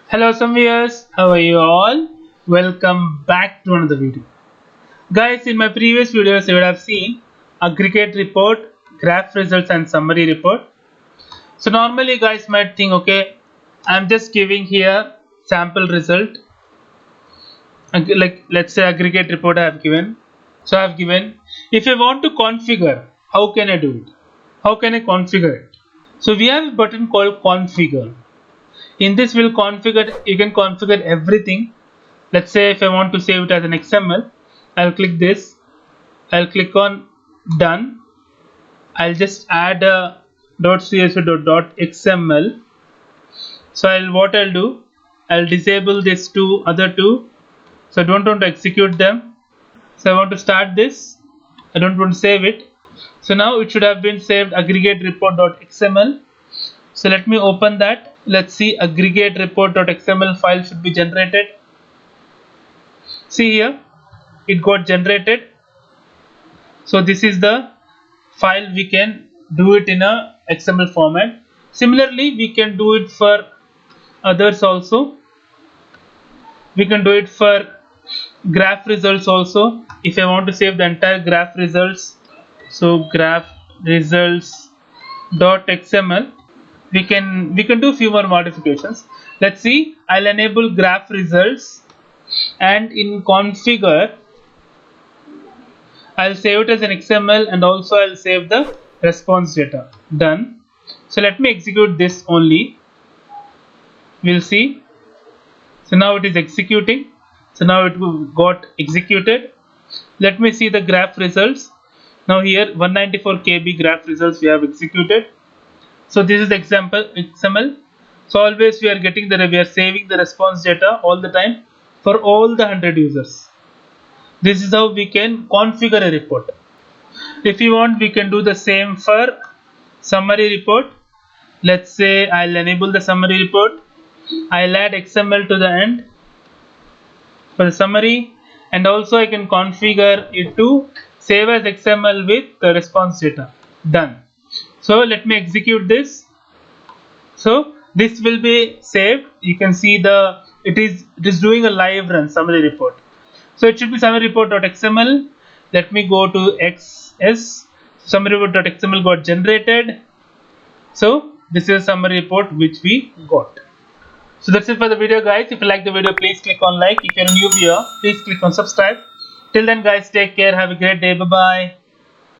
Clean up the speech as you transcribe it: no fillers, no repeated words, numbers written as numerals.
Hello some viewers, how are you all? Welcome back to another video. Guys, in my previous videos you would have seen aggregate report, graph results and summary report. So normally guys might think, okay, I'm just giving here sample result. Like let's say aggregate report I have given. So I have given, if I want to configure, how can I do it? How can I configure it? So we have a button called configure. In this you can configure everything. Let's say if I want to save it as an XML, I'll click this, I'll click on done. I'll just add a .csv.xml. So what I'll do, I'll disable these other two, so I don't want to execute them. So I want to start this, I don't want to save it. So now it should have been saved aggregate report.xml. So let me open that. Let's see, aggregate report.xml file should be generated. See here, it got generated. So this is the file. We can do it in a XML format. Similarly, we can do it for others also. We can do it for graph results also. If I want to save the entire graph results, so graph results.xml, we can do few more modifications. Let's see, I'll enable graph results, and in configure I'll save it as an XML, and also I'll save the response data. Done. So let me execute this only. We'll see. So now it is executing. So now it got executed. Let me see the graph results. Now here 194 KB graph results we have executed. So this is the example XML. So always we are saving the response data all the time for all the 100 users. This is how we can configure a report. If you want, we can do the same for summary report. Let's say I'll enable the summary report. I'll add XML to the end for the summary, and also I can configure it to save as XML with the response data. Done. So let me execute this. So this will be saved. You can see it is doing a live run summary report. So it should be summary report.xml. Let me go to XS. Summary report.xml got generated. So this is a summary report which we got. So that's it for the video, guys. If you like the video, please click on like. If you're a new viewer, please click on subscribe. Till then, guys, take care. Have a great day. Bye bye.